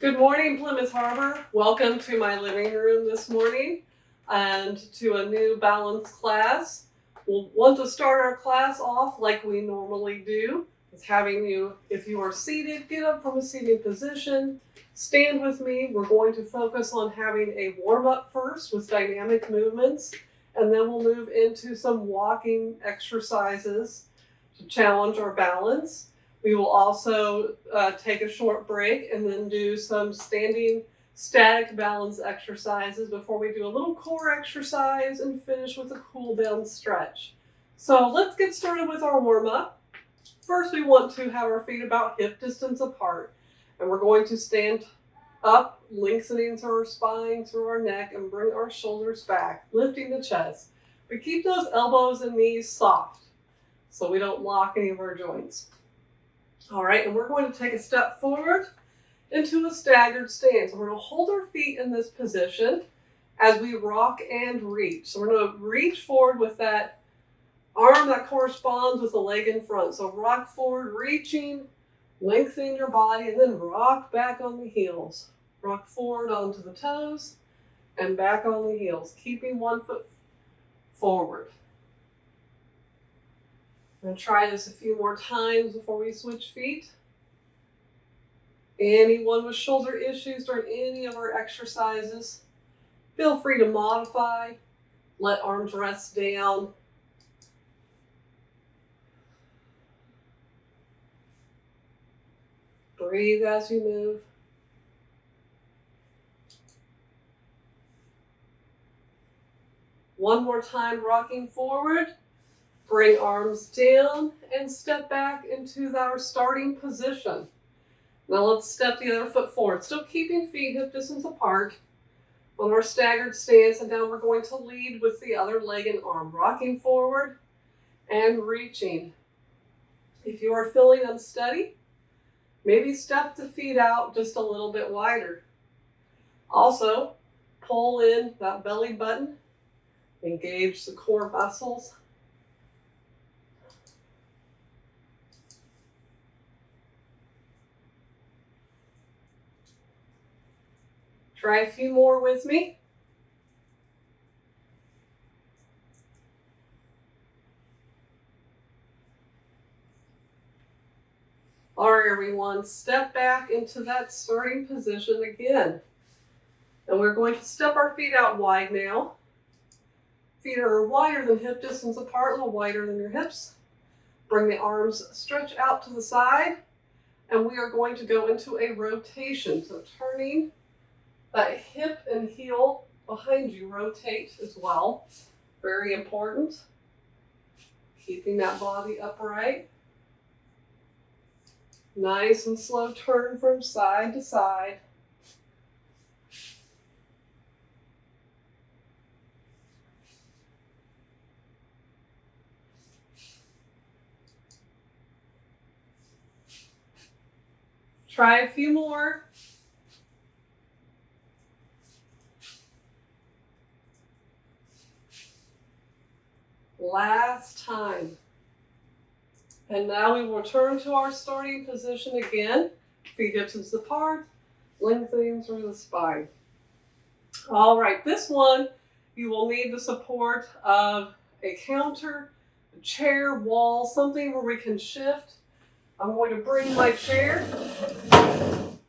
Good morning, Plymouth Harbor. Welcome to my living room this morning and to a new balance class. We'll want to start our class off like we normally do, with having you, if you are seated, get up from a seating position, stand with me. We're going to focus on having a warm-up first with dynamic movements, and then we'll move into some walking exercises to challenge our balance. We will also take a short break and then do some standing static balance exercises before we do a little core exercise and finish with a cool down stretch. So let's get started with our warm up. First, we want to have our feet about hip distance apart, and we're going to stand up, lengthening through our spine, through our neck, and bring our shoulders back, lifting the chest. But keep those elbows and knees soft so we don't lock any of our joints. All right, and we're going to take a step forward into a staggered stance. We're going to hold our feet in this position as we rock and reach. So we're going to reach forward with that arm that corresponds with the leg in front. So rock forward, reaching, lengthening your body, and then rock back on the heels. Rock forward onto the toes and back on the heels, keeping one foot forward. I'm going to try this a few more times before we switch feet. Anyone with shoulder issues during any of our exercises, feel free to modify. Let arms rest down. Breathe as you move. One more time, rocking forward. Bring arms down and step back into our starting position. Now let's step the other foot forward, still keeping feet hip distance apart on our staggered stance, and now we're going to lead with the other leg and arm, rocking forward and reaching. If you are feeling unsteady, maybe step the feet out just a little bit wider. Also, pull in that belly button, engage the core muscles. Try a few more with me. All right, everyone, step back into that starting position again. And we're going to step our feet out wide now. Feet are wider than hip distance apart, a little wider than your hips. Bring the arms stretch out to the side, and we are going to go into a rotation. So turning that hip and heel behind you, rotate as well. Very important. Keeping that body upright. Nice and slow turn from side to side. Try a few more. Last time. And now we will return to our starting position again. Feet distance apart, lengthening through the spine. All right, this one, you will need the support of a counter, a chair, wall, something where we can shift. I'm going to bring my chair.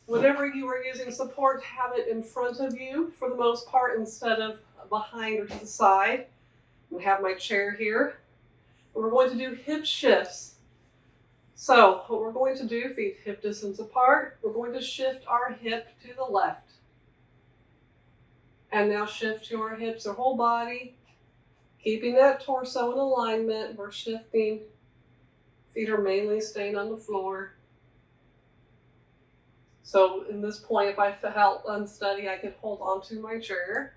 Whenever you are using support, have it in front of you for the most part instead of behind or to the side. I have my chair here. And we're going to do hip shifts. So what we're going to do, feet hip distance apart, we're going to shift our hip to the left. And now shift to our hips, our whole body, keeping that torso in alignment. We're shifting. Feet are mainly staying on the floor. So in this point, if I felt unsteady, I could hold onto my chair.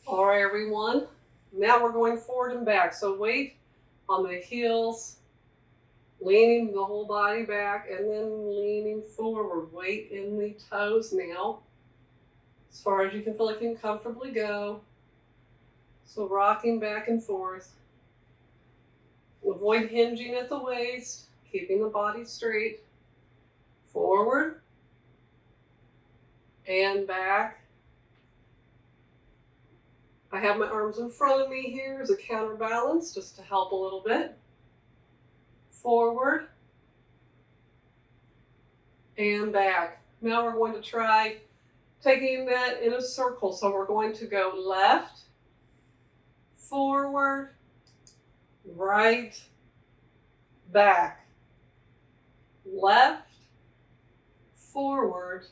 All right, everyone. Now we're going forward and back. So weight on the heels, leaning the whole body back, and then leaning forward. Weight in the toes now, as far as you can feel like you can comfortably go. So rocking back and forth. Avoid hinging at the waist, keeping the body straight. Forward and back. I have my arms in front of me here as a counterbalance, just to help a little bit. Forward and back. Now we're going to try taking that in a circle. So we're going to go left, forward, right, back. Left, forward,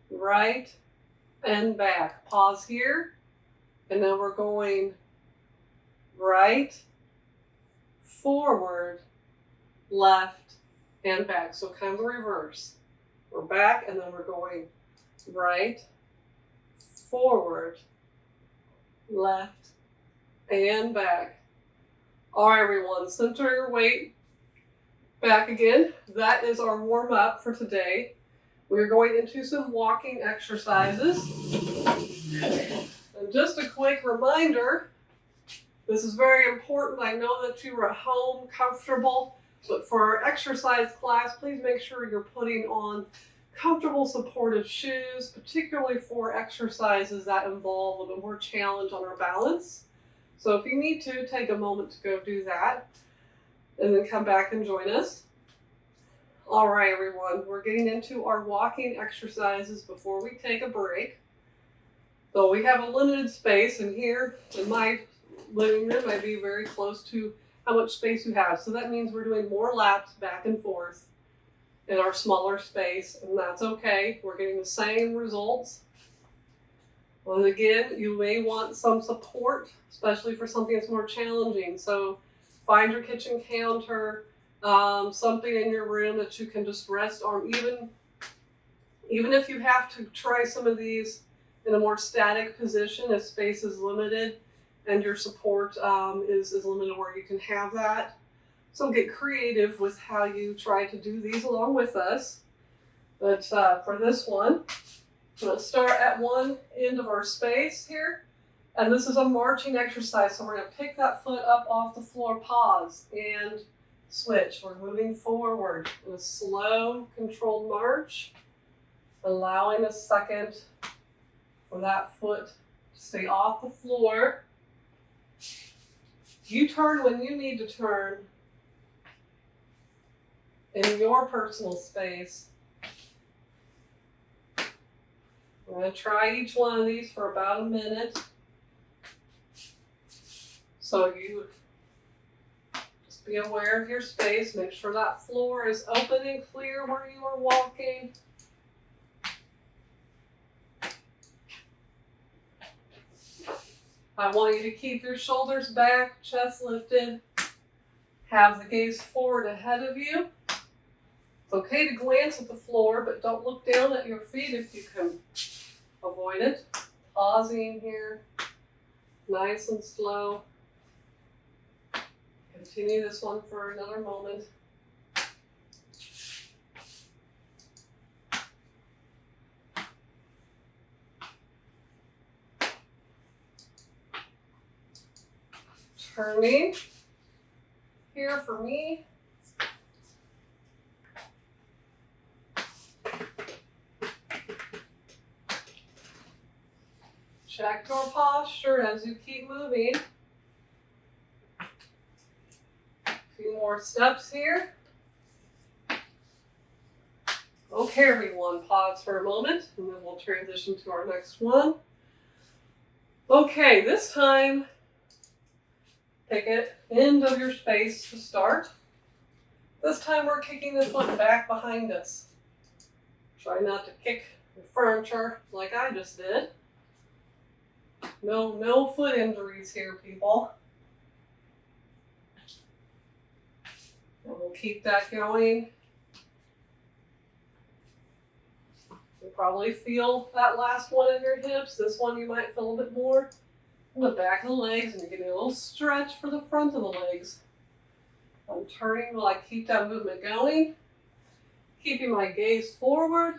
right, and back. Pause here. And now we're going right, forward, left, and back. So kind of the reverse. We're back and then we're going right, forward, left, and back. All right, everyone, center your weight. Back again. That is our warm up for today. We're going into some walking exercises. And just a quick reminder, this is very important. I know that you are at home, comfortable, but for our exercise class, please make sure you're putting on comfortable supportive shoes, particularly for exercises that involve a little bit more challenge on our balance. So if you need to, take a moment to go do that and then come back and join us. All right, everyone, we're getting into our walking exercises before we take a break. So we have a limited space, and here in my living room, I'd be very close to how much space you have. So that means we're doing more laps back and forth in our smaller space, and that's okay. We're getting the same results. And again, you may want some support, especially for something that's more challenging. So find your kitchen counter, something in your room that you can just rest on. Even if you have to try some of these in a more static position, if space is limited and your support is limited where you can have that. So get creative with how you try to do these along with us. But for this one, I'm going to start at one end of our space here. And this is a marching exercise. So we're going to pick that foot up off the floor, pause, and switch. We're moving forward in a slow, controlled march, allowing a second for that foot to stay off the floor. You turn when you need to turn in your personal space. We're going to try each one of these for about a minute. So you just be aware of your space. Make sure that floor is open and clear where you are walking. I want you to keep your shoulders back, chest lifted. Have the gaze forward ahead of you. It's okay to glance at the floor, but don't look down at your feet if you can avoid it. Pausing here, nice and slow. Continue this one for another moment. Turning here for me. Check your posture as you keep moving. A few more steps here. Okay, everyone, pause for a moment, and then we'll transition to our next one. Okay, this time, take it end of your space to start. This time we're kicking the foot back behind us. Try not to kick the furniture like I just did. No foot injuries here, people. And we'll keep that going. You probably feel that last one in your hips. This one you might feel a bit more in the back of the legs, and you're getting a little stretch for the front of the legs. I'm turning while I keep that movement going. Keeping my gaze forward.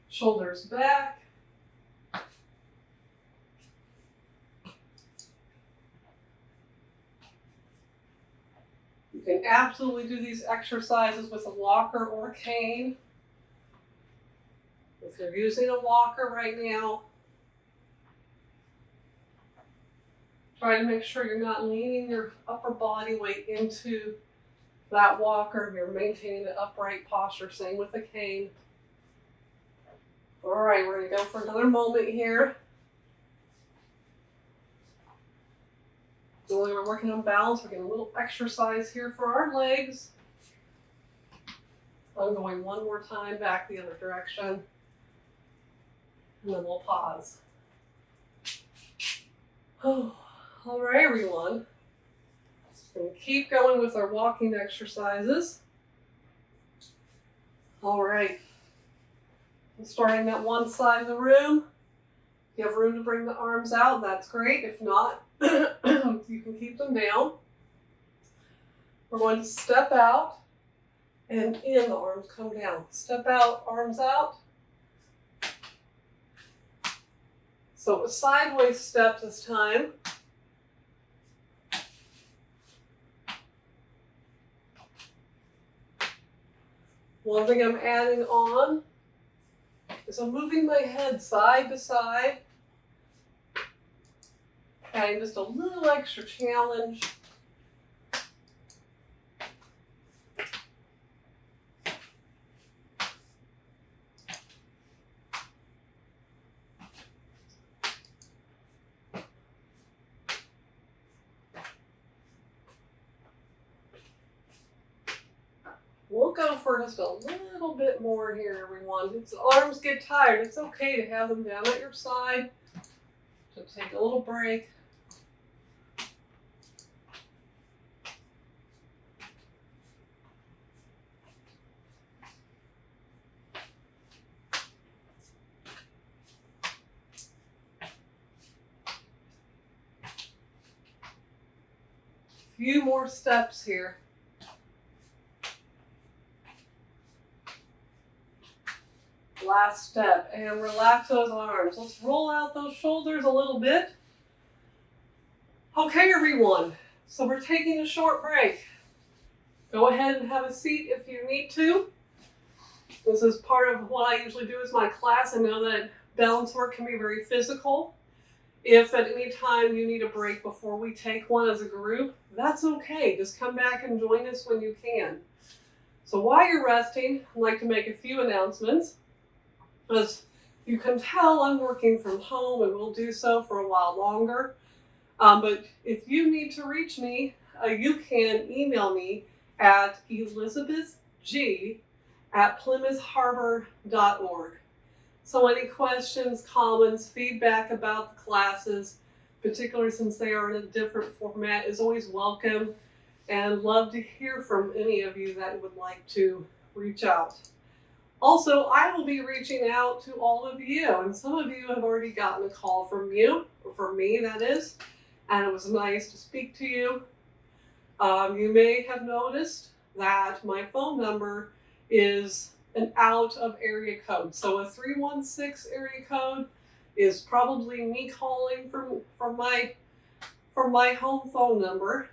Shoulders back. You can absolutely do these exercises with a walker or a cane. If you're using a walker right now, try to make sure you're not leaning your upper body weight into that walker. You're maintaining an upright posture. Same with the cane. All right, we're going to go for another moment here. So when we're working on balance, we're getting a little exercise here for our legs. I'm going one more time back the other direction. And then we'll pause. Oh, all right, everyone. We're going to keep going with our walking exercises. All right. Starting at one side of the room. If you have room to bring the arms out, that's great. If not, you can keep them down. We're going to step out and in, the arms come down. Step out, arms out. So a sideways step this time. One thing I'm adding on is I'm moving my head side to side, adding just a little extra challenge. We'll go for just a little bit more here, everyone. If the arms get tired, it's okay to have them down at your side. So take a little break. A few more steps here. Last step, and relax those arms. Let's roll out those shoulders a little bit. Okay, everyone, so we're taking a short break. Go ahead and have a seat if you need to. This is part of what I usually do as my class. I know that balance work can be very physical. If at any time you need a break before we take one as a group, that's okay. Just come back and join us when you can. So while you're resting, I'd like to make a few announcements. As you can tell, I'm working from home and will do so for a while longer. But if you need to reach me, you can email me at elizabethg@plymouthharbor.org. So any questions, comments, feedback about the classes, particularly since they are in a different format, is always welcome. And love to hear from any of you that would like to reach out. Also, I will be reaching out to all of you, and some of you have already gotten a call from you, or from me that is, and it was nice to speak to you. You may have noticed that my phone number is an out of area code. So a 316 area code is probably me calling from my home phone number.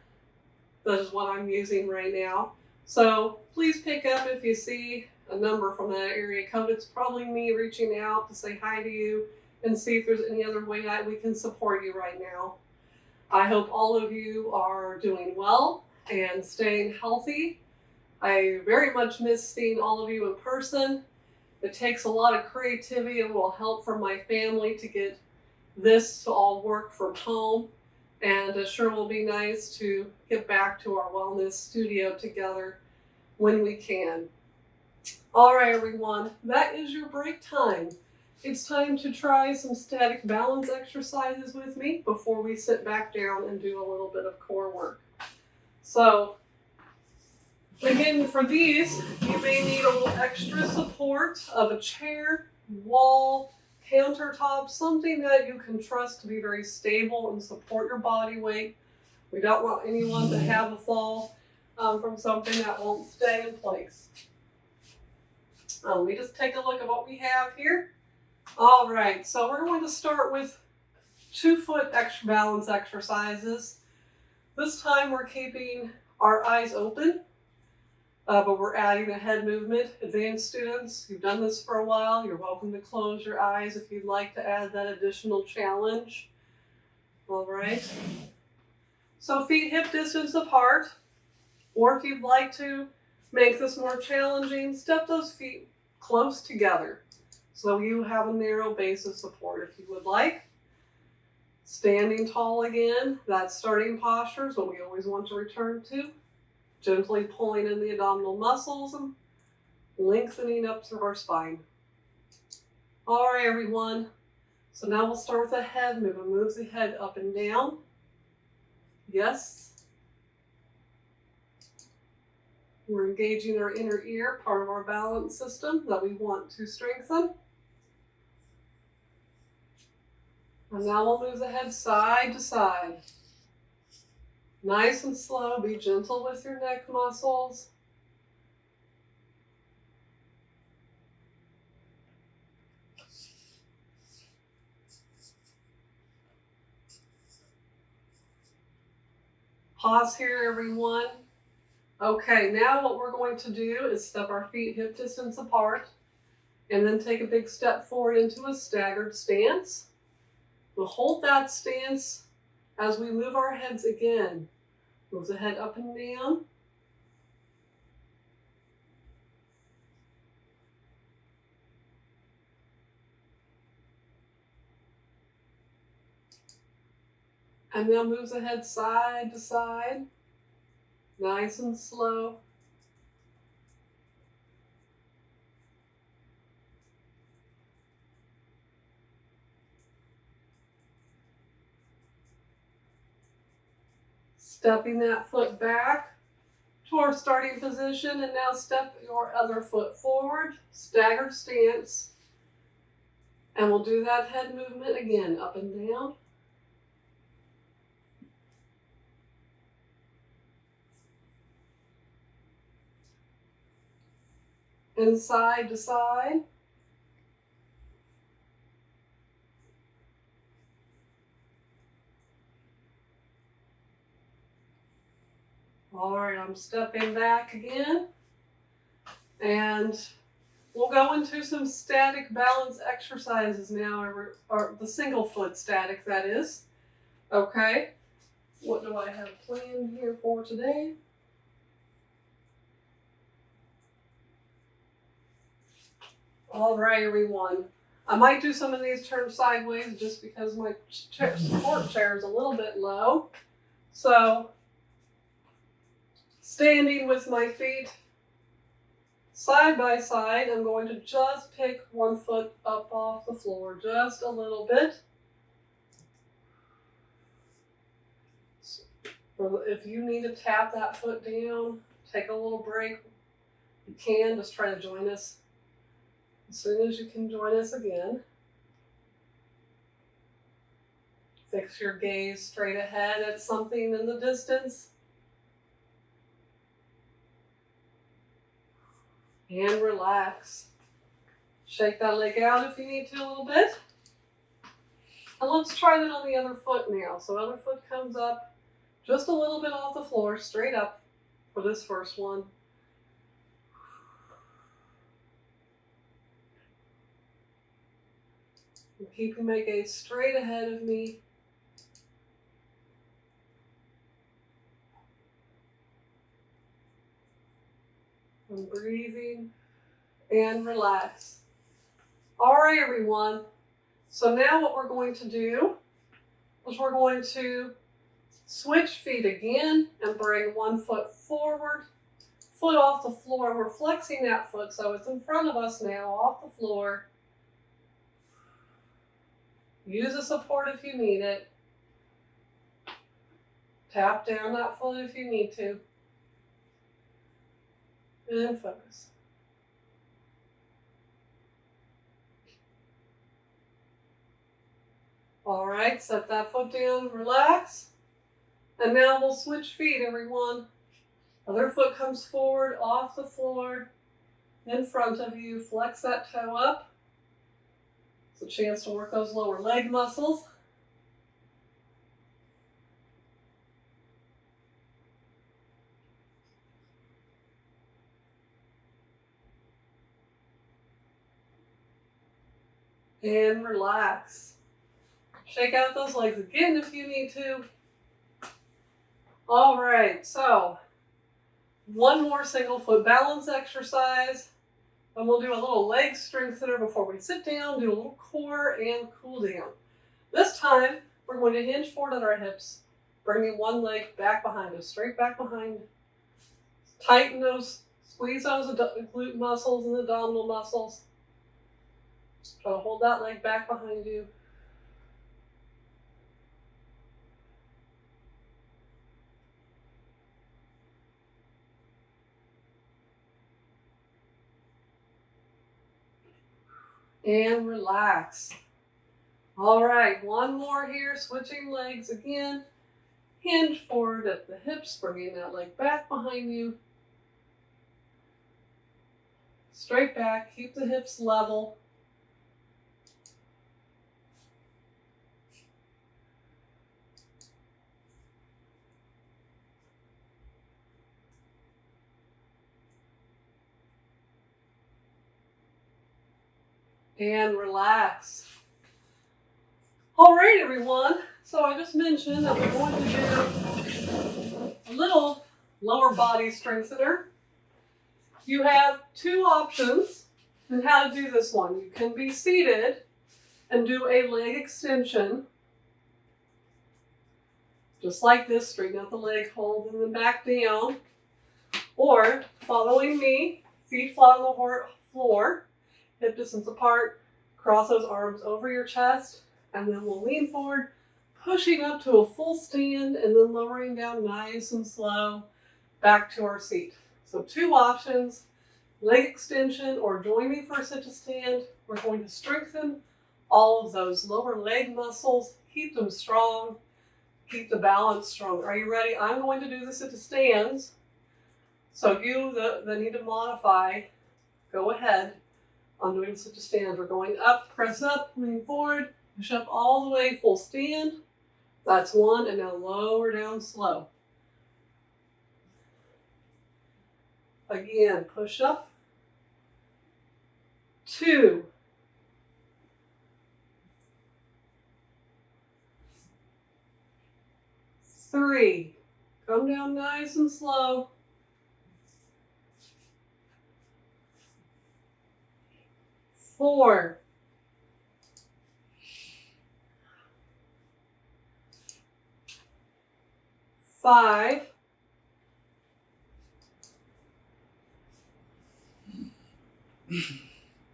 That is what I'm using right now. So please pick up if you see a number from that area code. It's probably me reaching out to say hi to you and see if there's any other way that we can support you right now. I hope all of you are doing well and staying healthy. I very much miss seeing all of you in person. It takes a lot of creativity and will help from my family to get this to all work from home. And it sure will be nice to get back to our wellness studio together when we can. All right, everyone, that is your break time. It's time to try some static balance exercises with me before we sit back down and do a little bit of core work. So, again, for these, you may need a little extra support of a chair, wall, countertop, something that you can trust to be very stable and support your body weight. We don't want anyone to have a fall from something that won't stay in place. Let me just take a look at what we have here. All right, so we're going to start with 2-foot extra balance exercises. This time we're keeping our eyes open, but we're adding a head movement. Advanced students, you've done this for a while. You're welcome to close your eyes if you'd like to add that additional challenge. All right. So feet hip distance apart, or if you'd like to make this more challenging, step those feet close together so you have a narrow base of support if you would like. Standing tall again, that starting posture is what we always want to return to. Gently pulling in the abdominal muscles and lengthening up through our spine. All right, everyone. So now we'll start with the head movement. Move the head up and down. Yes. We're engaging our inner ear, part of our balance system that we want to strengthen. And now we'll move the head side to side. Nice and slow. Be gentle with your neck muscles. Pause here, everyone. Okay, now what we're going to do is step our feet hip distance apart and then take a big step forward into a staggered stance. We'll hold that stance as we move our heads again. Move the head up and down. And now move the head side to side. Nice and slow. Stepping that foot back to our starting position, and now step your other foot forward, staggered stance. And we'll do that head movement again, up and down. And side to side. All right, I'm stepping back again. And we'll go into some static balance exercises now, or the single foot static, that is. Okay, what do I have planned here for today? All right, everyone. I might do some of these turned sideways just because my support chair is a little bit low. So, standing with my feet side by side, I'm going to just pick one foot up off the floor, just a little bit. If you need to tap that foot down, take a little break, you can. Just try to join us as soon as you can join us again. Fix your gaze straight ahead at something in the distance. And relax. Shake that leg out if you need to a little bit. And let's try that on the other foot now. So other foot comes up just a little bit off the floor, straight up for this first one. And keeping my gaze straight ahead of me. And breathing and relax. All right, everyone. So now what we're going to do is we're going to switch feet again and bring one foot forward, foot off the floor. We're flexing that foot so it's in front of us now, off the floor. Use a support if you need it. Tap down that foot if you need to. And focus. All right, set that foot down, relax. And now we'll switch feet, everyone. Other foot comes forward, off the floor, in front of you. Flex that toe up. It's a chance to work those lower leg muscles. And relax. Shake out those legs again if you need to. All right, so one more single foot balance exercise. And we'll do a little leg strengthener before we sit down, do a little core and cool down. This time, we're going to hinge forward at our hips, bringing one leg back behind us, straight back behind. Tighten those, squeeze those glute muscles and abdominal muscles. Try to hold that leg back behind you. And relax. All right, one more here, switching legs again. Hinge forward at the hips, bringing that leg back behind you. Straight back, keep the hips level. And relax. All right, everyone. So I just mentioned that we're going to do a little lower body strengthener. You have two options in how to do this one. You can be seated and do a leg extension. Just like this, straighten out the leg, hold and then back down. Or following me, feet flat on the floor, hip distance apart, cross those arms over your chest, and then we'll lean forward, pushing up to a full stand and then lowering down nice and slow back to our seat. So two options, leg extension or join me for a sit to stand. We're going to strengthen all of those lower leg muscles, keep them strong, keep the balance strong. Are you ready? I'm going to do the sit to stands. So you that need to modify, go ahead. I'm doing sit to stand. We're going up, press up, lean forward, push up all the way, full stand. That's one, and now lower down slow. Again, push up. 2. 3. Come down nice and slow. 4. 5.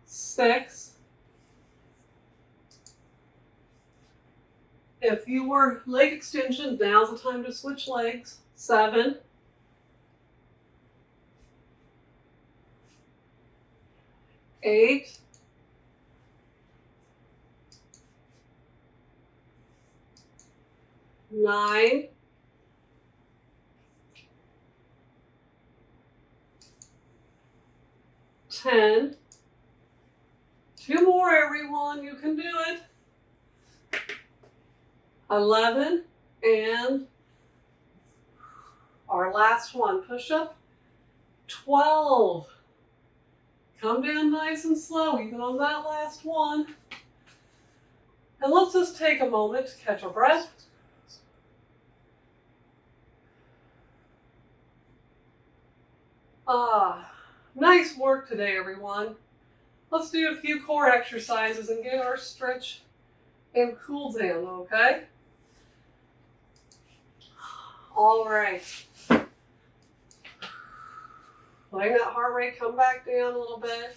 6. If you were leg extension, now's the time to switch legs. 7. 8. 9. 10. 2 more, everyone. You can do it. 11. And our last one, push up. 12. Come down nice and slow, even on that last one. And let's just take a moment to catch our breath. Nice work today, everyone. Let's do a few core exercises and get our stretch and cool down, okay? All right. Letting that heart rate come back down a little bit.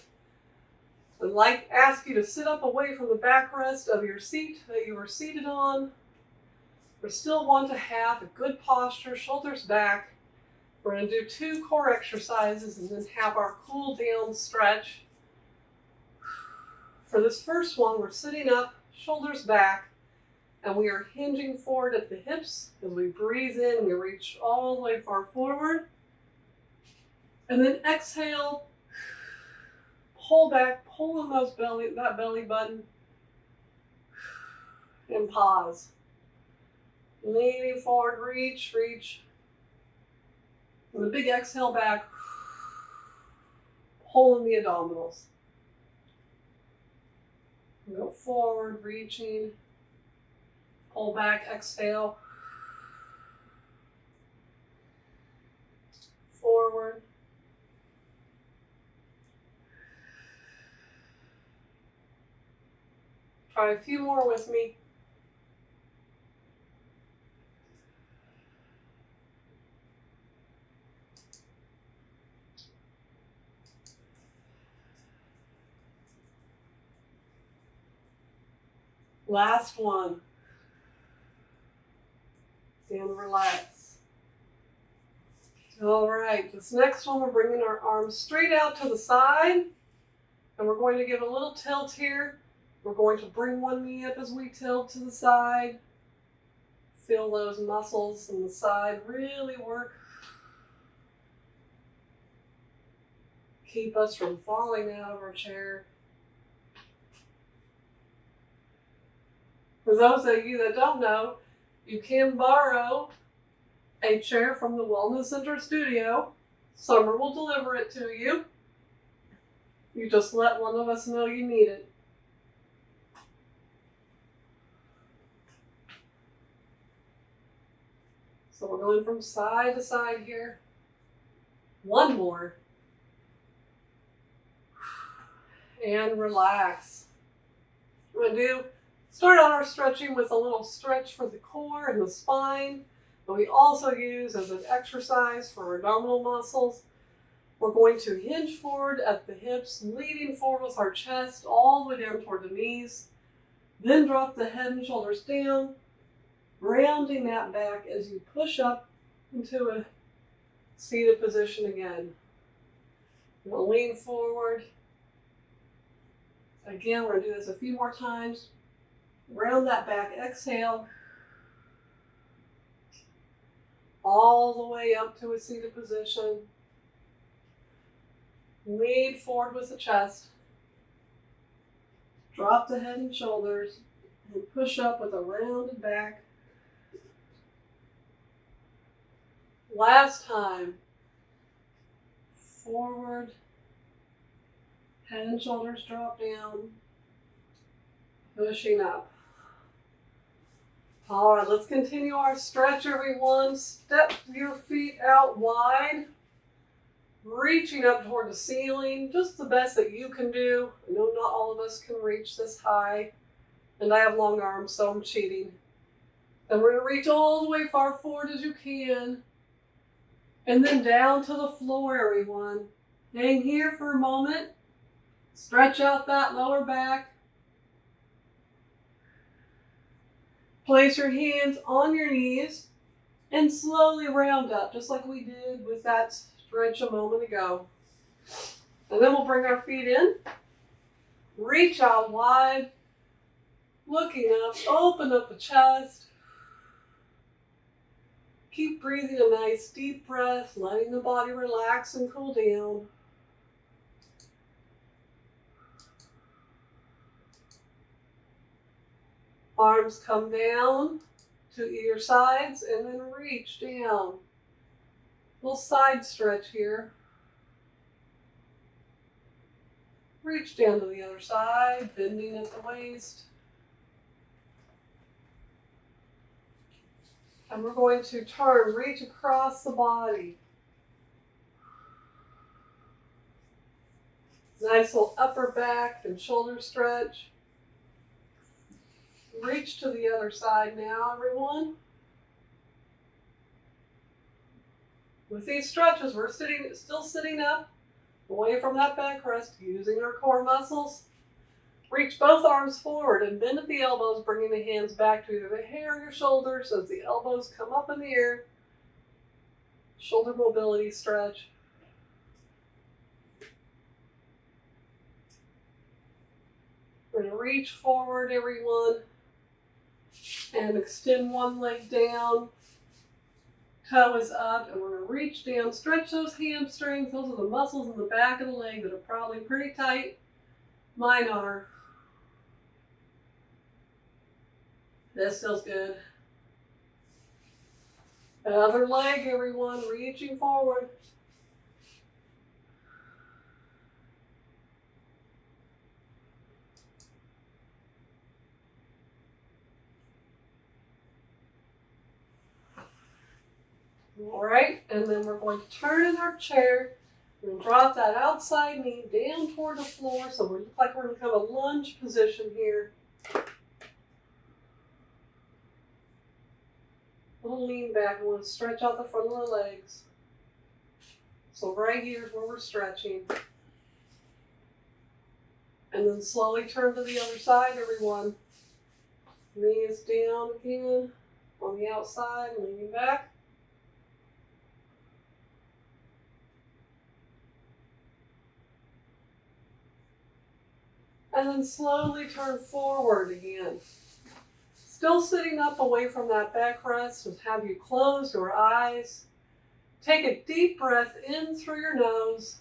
I'd like to ask you to sit up away from the backrest of your seat that you are seated on. We still want to have a good posture, shoulders back. We're going to do 2 core exercises and then have our cool down stretch. For this first one, we're sitting up, shoulders back, and we are hinging forward at the hips. As we breathe in, we reach all the way far forward. And then exhale, pull back, pull in that belly button, and pause. Leaning forward, reach. And the big exhale back, pull in the abdominals. Go forward, reaching. Pull back, exhale. Forward. Try a few more with me. Last one. And relax. All right, this next one, we're bringing our arms straight out to the side, and we're going to give a little tilt here. We're going to bring one knee up as we tilt to the side. Feel those muscles in the side really work. Keep us from falling out of our chair. For those of you that don't know, you can borrow a chair from the Wellness Center studio. Summer will deliver it to you. You just let one of us know you need it. So we're going from side to side here. One more. And relax. We're going to start out our stretching with a little stretch for the core and the spine, that we also use as an exercise for our abdominal muscles. We're going to hinge forward at the hips, leading forward with our chest all the way down toward the knees. Then drop the head and shoulders down, rounding that back as you push up into a seated position again. We'll lean forward. Again, we're going to do this a few more times. Round that back, exhale. All the way up to a seated position. Lean forward with the chest. Drop the head and shoulders and push up with a rounded back. Last time. Forward. Head and shoulders drop down. Pushing up. All right, let's continue our stretch, everyone. Step your feet out wide. Reaching up toward the ceiling, just the best that you can do. I know not all of us can reach this high, and I have long arms, so I'm cheating. And we're going to reach all the way far forward as you can, and then down to the floor, everyone. Hang here for a moment. Stretch out that lower back. Place your hands on your knees and slowly round up, just like we did with that stretch a moment ago. And then we'll bring our feet in. Reach out wide. Looking up, open up the chest. Keep breathing a nice deep breath, letting the body relax and cool down. Arms come down to either sides and then reach down. Little side stretch here. Reach down to the other side, bending at the waist. And we're going to turn, reach across the body. Nice little upper back and shoulder stretch. Reach to the other side now, everyone. With these stretches, we're still sitting up, away from that back rest, using our core muscles. Reach both arms forward and bend at the elbows, bringing the hands back to either the hair or your shoulders as the elbows come up in the air. Shoulder mobility stretch. We're going to reach forward, everyone, and extend one leg down. Toe is up, and we're going to reach down, stretch those hamstrings. Those are the muscles in the back of the leg that are probably pretty tight. Mine are. This feels good. Other leg, everyone, reaching forward. All right, and then we're going to turn in our chair. We're going to drop that outside knee down toward the floor, so we look like we're in kind of a lunge position here. We'll lean back. We want to stretch out the front of the legs. So right here is where we're stretching. And then slowly turn to the other side, everyone. Knee is down again on the outside, leaning back. And then slowly turn forward again. Still sitting up away from that backrest, just have you close your eyes. Take a deep breath in through your nose.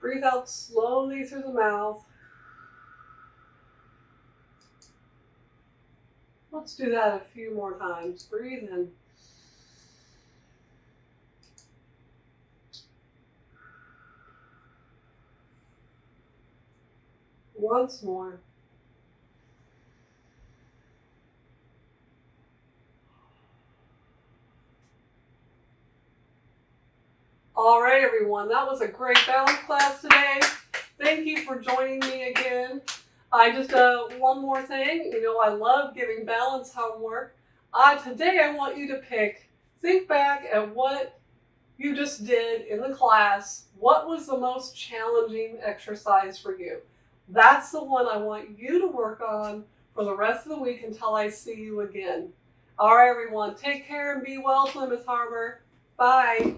Breathe out slowly through the mouth. Let's do that a few more times. Breathe in. Once more. All right, everyone, that was a great balance class today. Thank you for joining me again. I just, one more thing, I love giving balance homework. Today I want you to think back at what you just did in the class. What was the most challenging exercise for you? That's the one I want you to work on for the rest of the week until I see you again. All right, everyone, take care and be well, Plymouth Harbor. Bye.